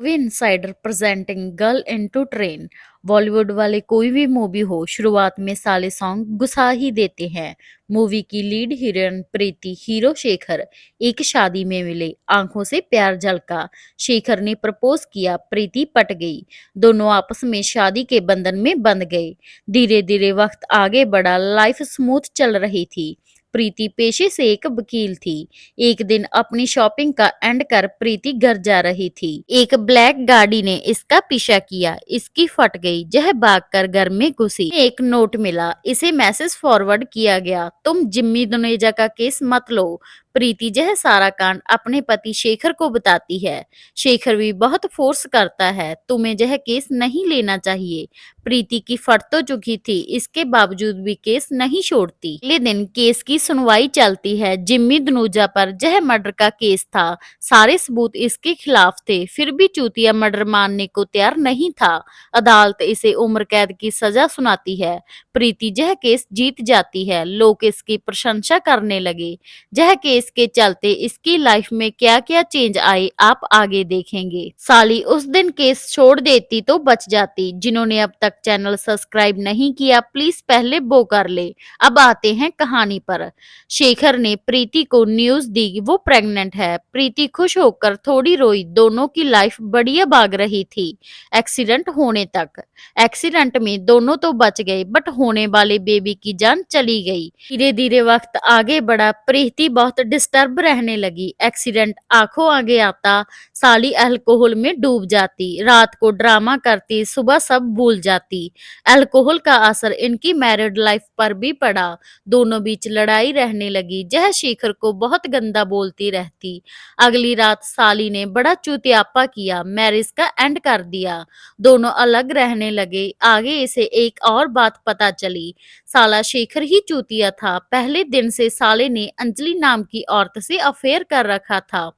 वे insider presenting girl into train. Bollywood वाले कोई भी मूवी हो, शुरुआत में साले सॉन्ग घुसा ही देते हैं। मूवी की लीड हीरोइन प्रीति, हीरो शेखर एक शादी में मिले, आंखों से प्यार झलका। शेखर ने प्रपोज किया, प्रीति पट गई। दोनों आपस में शादी के बंधन में बंध गए। धीरे धीरे वक्त आगे बढ़ा, लाइफ स्मूथ चल रही थी। प्रीति पेशे से एक वकील थी। एक दिन अपनी शॉपिंग का एंड कर प्रीति घर जा रही थी। एक ब्लैक गाड़ी ने इसका पीछा किया, इसकी फट गई, यह भागकर घर में घुसी। एक नोट मिला, इसे मैसेज फॉरवर्ड किया गया, तुम जिम्मी दुनेजा का केस मत लो। प्रीति यह सारा कांड अपने पति शेखर को बताती है। शेखर भी बहुत फोर्स करता है, तुम्हें यह केस नहीं लेना चाहिए। प्रीति की फट तो चुकी थी, इसके बावजूद भी केस नहीं छोड़ती। अगले दिन केस की सुनवाई चलती है। जिम्मी धनूजा पर यह मर्डर का केस था, सारे सबूत इसके खिलाफ थे, फिर भी चूतिया मर्डर मानने को तैयार नहीं था। अदालत इसे उम्र कैद की सजा सुनाती है। प्रीति यह केस जीत जाती है, लोग इसकी प्रशंसा करने लगे। यह केस के चलते इसकी लाइफ में क्या क्या चेंज आए, आप आगे देखेंगे। साली उस दिन केस छोड़ देती तो बच जाती। जिन्होंने अब तक चैनल सब्सक्राइब नहीं किया, प्लीज पहले वो कर ले। अब आते हैं कहानी पर। शेखर ने प्रीति को न्यूज दी वो प्रेग्नेंट है। प्रीति खुश होकर थोड़ी रोई, दोनों की लाइफ बढ़िया भाग रही थी एक्सीडेंट होने तक। एक्सीडेंट में दोनों तो बच गए, बट होने वाले बेबी की जान चली गई। धीरे धीरे वक्त आगे बढ़ा, प्रीति बहुत डिस्टर्ब रहने लगी। एक्सीडेंट आंखों आगे आता, साली अल्कोहल में डूब जाती, रात को ड्रामा करती, सुबह सब भूल जाती। अल्कोहल का असर इनकी मैरिड लाइफ पर भी पड़ा, दोनों बीच लड़ाई रहने लगी। यह शेखर को बहुत गंदा बोलती रहती। अगली रात साली ने बड़ा चुतियापा किया, मैरिज का एंड कर दिया, दोनों अलग रहने लगे। आगे इसे एक और बात पता चली, साला शेखर ही चूतिया था। पहले दिन से साले ने अंजलि नाम की औरत से अफेयर कर रखा था।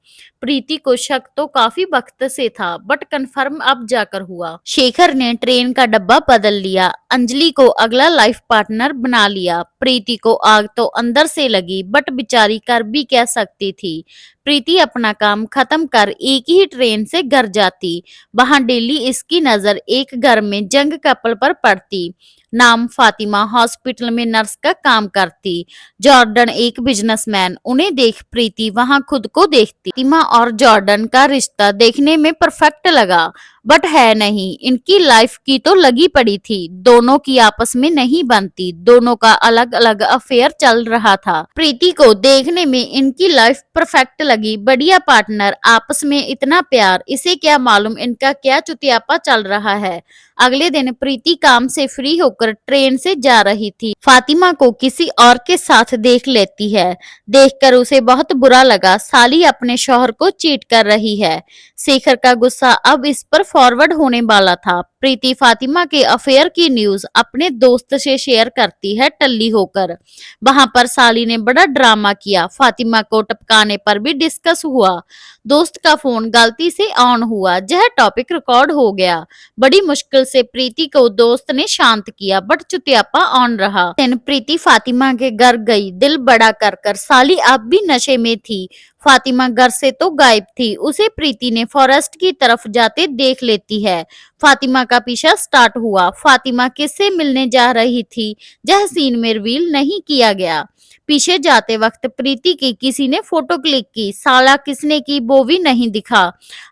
प्रीति को शक तो काफी वक्त से था, बट कंफर्म अब जाकर हुआ। शेखर ने ट्रेन का डब्बा बदल लिया, अंजलि को अगला लाइफ पार्टनर बना लिया। प्रीति को आग तो अंदर से लगी, बट बेचारी कर भी क्या सकती थी। प्रीति अपना काम खत्म कर एक ही ट्रेन से घर जाती। वहां डेली इसकी नजर एक घर में जंग कपल पर पड़ती। नाम फातिमा, हॉस्पिटल में नर्स का काम करती। जॉर्डन एक बिजनेसमैन, उन्हें देख प्रीति वहां खुद को देखती। फातिमा और जॉर्डन का रिश्ता देखने में परफेक्ट लगा, बट है नहीं। इनकी लाइफ की तो लगी पड़ी थी, दोनों की आपस में नहीं बनती, दोनों का अलग अलग अफेयर चल रहा था। प्रीति को देखने में इनकी लाइफ परफेक्ट लगी, बढ़िया पार्टनर, आपस में इतना प्यार, इसे क्या मालूम इनका क्या चुतियापा चल रहा है। अगले दिन प्रीति काम से फ्री होकर ट्रेन से जा रही थी। फातिमा को किसी और के साथ देख लेती है। देखकर उसे बहुत बुरा लगा, साली अपने शौहर को चीट कर रही है। शेखर का गुस्सा अब इस पर फॉरवर्ड होने वाला था। प्रीति फातिमा के अफेयर की न्यूज अपने दोस्त से शेयर करती है टल्ली होकर। वहां पर साली ने बड़ा ड्रामा किया, फातिमा को टपकाने पर भी डिस्कस हुआ। दोस्त का फोन गलती से ऑन हुआ, यह टॉपिक रिकॉर्ड हो गया। बड़ी मुश्किल से प्रीति को दोस्त ने शांत किया, बट चुतियापा ऑन रहा। दिन प्रीति फातिमा के घर गई, दिल बड़ा कर कर। साली अब भी नशे में थी। फातिमा घर से तो गायब थी, उसे प्रीति ने फॉरेस्ट की तरफ जाते देख लेती है। फातिमा का पीछा स्टार्ट हुआ। फातिमा किससे मिलने जा रही थी, यह सीन में रिवील नहीं किया गया। पीछे जाते वक्त प्रीति की किसी ने फोटो क्लिक की, साला किसने की वो भी नहीं दिखा।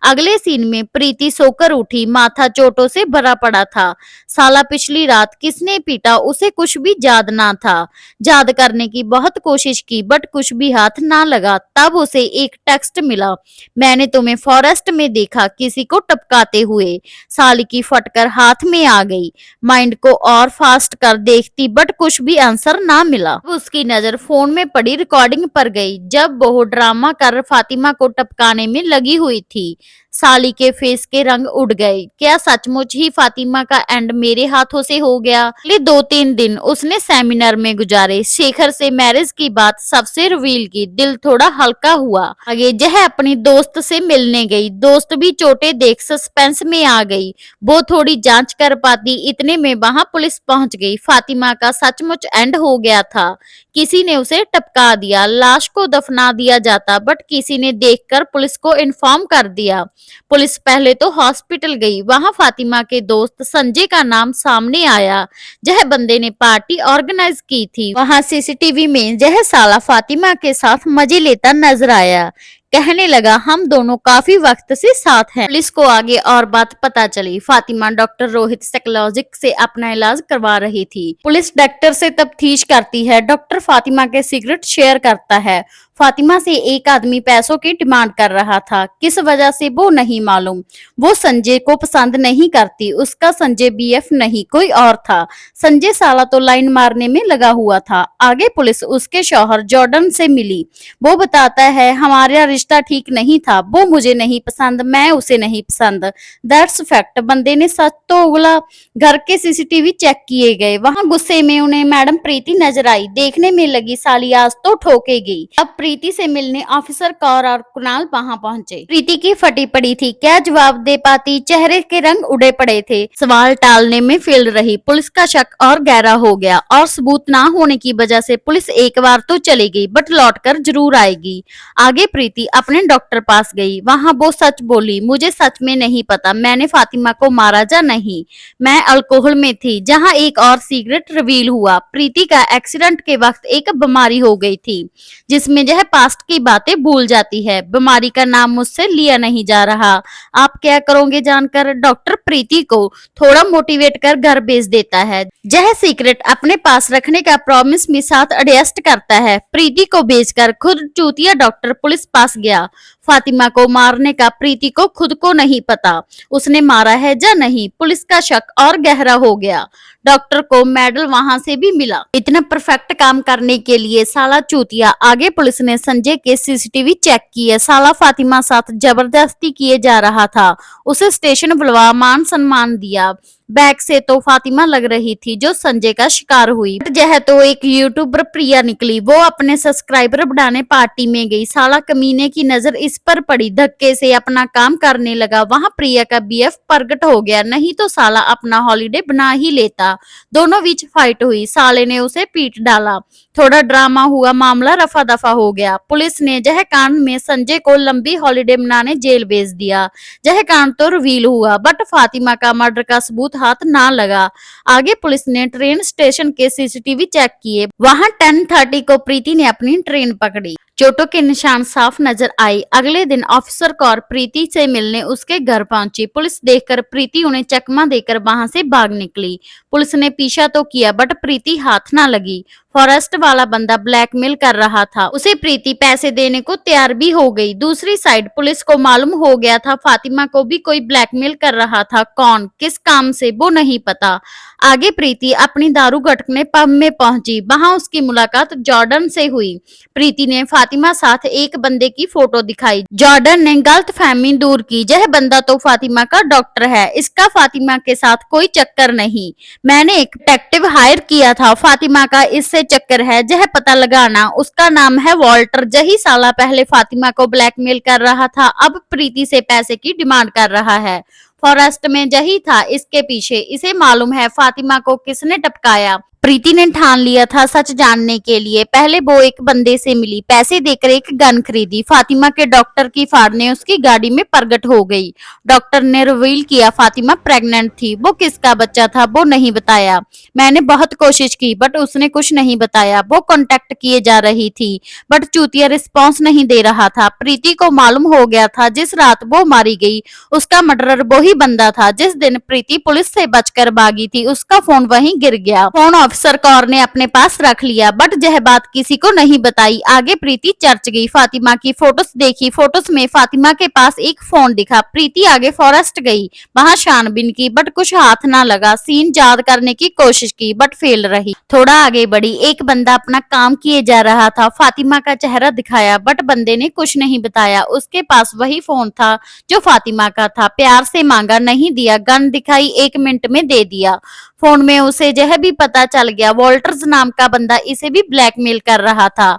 अगले सीन में प्रीति सोकर उठी, माथा चोटों से भरा पड़ा था। साला पिछली रात किसने पीटा उसे कुछ भी याद ना था। याद करने की बहुत कोशिश की, बट कुछ भी हाथ ना लगा। तब उसे एक टेक्स्ट मिला, मैंने तुम्हें फॉरेस्ट में देखा किसी को टपकाते हुए। साली की फटकर हाथ में आ गई, माइंड को और फास्ट कर देखती, बट कुछ भी आंसर ना मिला। अब उसकी नजर फोन में पड़ी रिकॉर्डिंग पर गई, जब वो ड्रामा कर फातिमा को टपकाने में लगी हुई थी। साली के फेस के रंग उड़ गए, क्या सचमुच ही फातिमा का एंड मेरे हाथों से हो गया। अगले 2-3 दिन उसने सेमिनार में गुजारे। शेखर से मैरिज की बात सबसे रिवील की, दिल थोड़ा हल्का हुआ। आगे यह अपनी दोस्त से मिलने गई, दोस्त भी चोटें देख सस्पेंस में आ गई। वो थोड़ी जांच कर पाती, इतने में वहां पुलिस पहुंच गई। फातिमा का सचमुच एंड हो गया था, किसी ने उसे टपका दिया। लाश को दफना दिया जाता, बट किसी ने देखकर पुलिस को इन्फॉर्म कर दिया। पुलिस पहले तो हॉस्पिटल गई, वहां फातिमा के दोस्त संजय का नाम सामने आया। जह बंदे ने पार्टी ऑर्गेनाइज की थी, वहां सीसीटीवी में जह साला फातिमा के साथ मजे लेता नजर आया। कहने लगा हम दोनों काफी वक्त से साथ हैं। पुलिस को आगे और बात पता चली। फातिमा डॉक्टर रोहित साइकोलॉजिस्ट से अपना इलाज करवा रही थी। पुलिस डॉक्टर से तफ्तीश करती है। डॉक्टर फातिमा के सीक्रेट शेयर करता है। फातिमा से एक आदमी पैसों की डिमांड कर रहा था, किस वजह से वो नहीं मालूम। वो संजय को पसंद नहीं करती, उसका संजय बीएफ नहीं कोई और था। संजय साला तो लाइन मारने में लगा हुआ था। आगे पुलिस उसके शौहर जॉर्डन से मिली। वो बताता है हमारा रिश्ता ठीक नहीं था, वो मुझे नहीं पसंद, मैं उसे नहीं पसंद। That's fact. बंदे ने सच तो उगला। घर के सीसीटीवी चेक किए गए, वहां गुस्से में उन्हें मैडम प्रीति नजर आई। देखने में लगी साली आज तो ठोकेगी। अब प्रीति से मिलने ऑफिसर कौर और कुणाल वहां पहुंचे। प्रीति की फटी पड़ी थी, क्या जवाब दे पाती, चेहरे के रंग उड़े पड़े थे। सवाल टालने में फेल रही। पुलिस का शक और गहरा हो गया और सबूत ना होने की वजह से पुलिस एक बार तो चली गई बट लौटकर जरूर आएगी। आगे प्रीति अपने डॉक्टर पास गई। वहां वो सच बोली, मुझे सच में नहीं पता मैंने फातिमा को मारा या नहीं, मैं अल्कोहल में थी। जहां एक और सीक्रेट रिवील हुआ, प्रीति का एक्सीडेंट के वक्त एक बीमारी हो गई थी जिसमें यह पास्ट की बातें भूल जाती है। बीमारी का नाम मुझसे लिया नहीं जा रहा। आप क्या करोगे जानकर? डॉक्टर प्रीति को थोड़ा मोटिवेट कर घर भेज देता है। यह सीक्रेट अपने पास रखने का प्रॉमिस भी साथ एडजस्ट करता है। प्रीति को भेजकर खुद चूतिया डॉक्टर पुलिस पास गया। फातिमा को मारने का प्रीति को खुद को नहीं पता, उसने मारा है या नहीं। पुलिस का शक और गहरा हो गया। डॉक्टर को मेडल वहां से भी मिला। इतना परफेक्ट काम करने के लिए साला चूतिया। आगे पुलिस ने संजय के सीसीटीवी चेक किए। साला फातिमा साथ जबरदस्ती किए जा रहा था। उसे स्टेशन बुलवा मान सम्मान दिया। बैग से तो फातिमा लग रही थी जो संजय का शिकार हुई। यह तो एक यूट्यूबर प्रिया निकली। वो अपने सब्सक्राइबर बढ़ाने पार्टी में गई। साला कमीने की नजर इस पर पड़ी, धक्के से अपना काम करने लगा। वहां प्रिया का बीएफ प्रगट हो गया, नहीं तो साला अपना हॉलिडे बना ही लेता। दोनों बीच फाइट हुई, साले ने उसे पीट डाला। थोड़ा ड्रामा हुआ, मामला रफा दफा हो गया। पुलिस ने जह कांड में संजय को लंबी हॉलिडे मनाने जेल भेज दिया। यह कांड तो रिवील हुआ बट फातिमा का मर्डर का सबूत हाथ ना लगा। आगे पुलिस ने ट्रेन स्टेशन के सीसीटीवी चेक किए। वहां 10:30 को प्रीति ने अपनी ट्रेन पकड़ी। चोटों के निशान साफ नजर आए। अगले दिन ऑफिसर कौर प्रीति से मिलने उसके घर पहुंची। पुलिस देखकर प्रीति उन्हें चकमा देकर वहां से भाग निकली। पुलिस ने पीछा तो किया बट प्रीति हाथ ना लगी। फॉरेस्ट वाला बंदा ब्लैकमेल कर रहा था, उसे प्रीति पैसे देने को तैयार भी हो गई। दूसरी साइड पुलिस को मालूम हो गया था फातिमा को भी कोई ब्लैकमेल कर रहा था। कौन, किस काम से, वो नहीं पता। आगे प्रीति अपनी दारू गटकने पब में पहुंची। वहां उसकी मुलाकात जॉर्डन से हुई। प्रीति ने फातिमा साथ एक बंदे की फोटो दिखाई। जॉर्डन ने गलतफहमी दूर की। यह बंदा तो फातिमा का डॉक्टर है, इसका फातिमा के साथ कोई चक्कर नहीं। मैंने एक डिटेक्टिव हायर किया था, फातिमा का इससे चक्कर है, यह पता लगाना। उसका नाम है वॉल्टर। यही साला पहले फातिमा को ब्लैकमेल कर रहा था, अब प्रीति से पैसे की डिमांड कर रहा है। फॉरेस्ट में यही था इसके पीछे। इसे मालूम है फातिमा को किसने टपकाया। प्रीति ने ठान लिया था सच जानने के लिए। पहले वो एक बंदे से मिली, पैसे देकर एक गन खरीदी। फातिमा के डॉक्टर की फाड़ने उसकी गाड़ी में प्रगट हो गई। डॉक्टर ने रिवील किया फातिमा प्रेग्नेंट थी। वो किसका बच्चा था वो नहीं बताया। मैंने बहुत कोशिश की बट उसने कुछ नहीं बताया। वो कांटेक्ट किए जा रही थी बट चूतिया रिस्पॉन्स नहीं दे रहा था। प्रीति को मालूम हो गया था जिस रात वो मारी गई उसका मर्डरर वही बंदा था जिस दिन प्रीति पुलिस से बचकर भागी थी। उसका फोन वहीं गिर गया। फोन ऑफिसर कौर ने अपने पास रख लिया बट यह बात किसी को नहीं बताई। आगे प्रीति चर्च गई, फातिमा की फोटोस देखी। फोटोस में फातिमा के पास एक फोन दिखा। प्रीति आगे फॉरेस्ट गई, वहां छानबीन की बट कुछ हाथ ना लगा। सीन याद करने की कोशिश की बट फेल रही। थोड़ा आगे बढ़ी, एक बंदा अपना काम किए जा रहा था। फातिमा का चेहरा दिखाया बट बंदे ने कुछ नहीं बताया। उसके पास वही फोन था जो फातिमा का था। प्यार से मांगा, नहीं दिया। गन दिखाई, 1 मिनट में दे दिया। फोन में उसे यह भी पता चला चल गया वॉल्टर्स नाम का बंदा इसे भी ब्लैकमेल कर रहा था।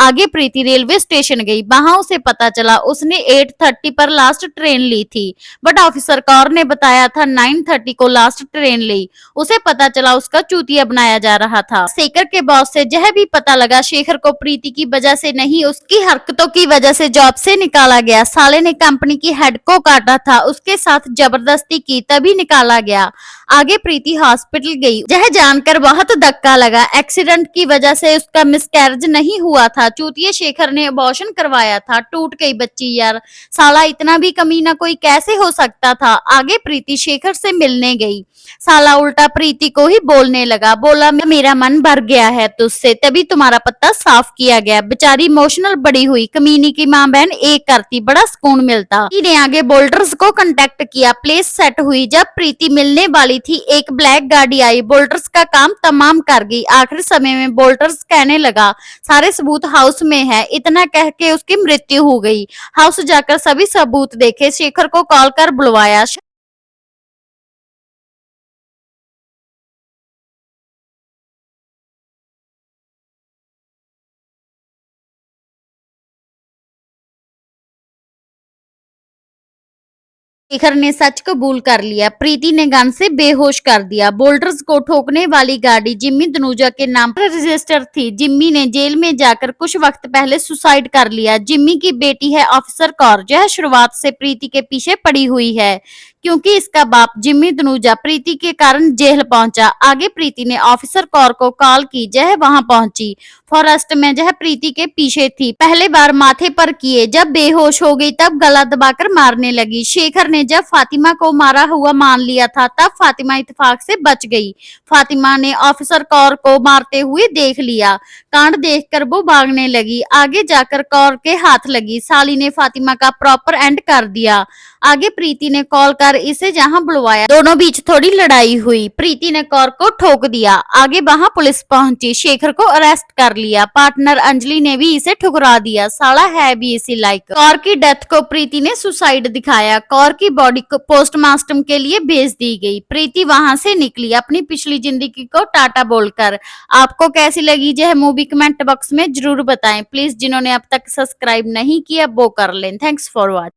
आगे प्रीति रेलवे स्टेशन गई, वहां उसे पता चला उसने 8:30 पर लास्ट ट्रेन ली थी, बट ऑफिसर कौर ने बताया था 9:30 को लास्ट ट्रेन ली। उसे पता चला उसका चूतिया बनाया जा रहा था। शेखर के बॉस से यह भी पता लगा शेखर को प्रीति की वजह से नहीं उसकी हरकतों की वजह से जॉब से निकाला गया। साले ने कंपनी की हेड को काटा था, उसके साथ जबरदस्ती की तभी निकाला गया। आगे प्रीति हॉस्पिटल गई, यह जानकर बहुत धक्का लगा। एक्सीडेंट की वजह से उसका मिसकैरेज नहीं हुआ था, चूतिया शेखर ने अबॉर्शन करवाया था। टूट गई बच्ची यार, साला इतना भी कमीना कोई कैसे हो सकता था। आगे प्रीति शेखर से मिलने गई, साला उल्टा प्रीति को ही बोलने लगा, बोला मेरा मन भर गया है तुझसे, तभी तुम्हारा पत्ता साफ किया गया। बेचारी इमोशनल बड़ी हुई, कमीनी की माँ बहन एक करती, बड़ा सुकून मिलता। ने आगे बोल्डर्स को कांटेक्ट किया, प्लेस सेट हुई। जब प्रीति मिलने वाली थी एक ब्लैक गाड़ी आई, बोल्डर्स का काम तमाम कर गई। आखिर समय में बोल्डर्स कहने लगा सारे सबूत हाउस में है, इतना कह के उसकी मृत्यु हो गई। हाउस जाकर सभी सबूत देखे, शेखर को कॉल कर बुलवाया। शेखर ने सच कबूल कर लिया, प्रीति ने गन से बेहोश कर दिया। बोल्डर्स को ठोकने वाली गाड़ी जिम्मी धनूजा के नाम पर रजिस्टर थी। जिम्मी ने जेल में जाकर कुछ वक्त पहले सुसाइड कर लिया। जिम्मी की बेटी है ऑफिसर कौर, यह शुरुआत से प्रीति के पीछे पड़ी हुई है, क्योंकि इसका बाप जिम्मी धनूजा प्रीति के कारण जेल पहुंचा। आगे प्रीति ने ऑफिसर कौर को कॉल की, यह वहां पहुंची। फॉरेस्ट में यह प्रीति के पीछे थी, पहले बार माथे पर किए, जब बेहोश हो गई तब गला दबाकर मारने लगी। शेखर ने जब फातिमा को मारा हुआ मान लिया था, तब फातिमा इत्तेफाक से बच गई। फातिमा ने ऑफिसर कौर को मारते हुए देख लिया, कांड देखकर वो भागने लगी। आगे जाकर कौर के हाथ लगी, साली ने फातिमा का प्रॉपर एंड कर दिया। आगे प्रीति ने कॉल कर इसे जहां बुलवाया, दोनों बीच थोड़ी लड़ाई हुई। प्रीति ने कौर को ठोक दिया, आगे वहां पुलिस पहुंची, शेखर को अरेस्ट कर लिया। पार्टनर अंजलि ने भी इसे ठुकरा दिया, साला है भी इसी लायक। कौर की डेथ को प्रीति ने सुसाइड दिखाया। कौर की बॉडी को पोस्टमार्टम के लिए भेज दी गई। प्रीति वहां से निकली अपनी पिछली जिंदगी को टाटा बोलकर। आपको कैसी लगी यह मूवी कमेंट बॉक्स में जरूर बताएं प्लीज। जिन्होंने अब तक सब्सक्राइब नहीं किया वो कर लें। Thanks for watching.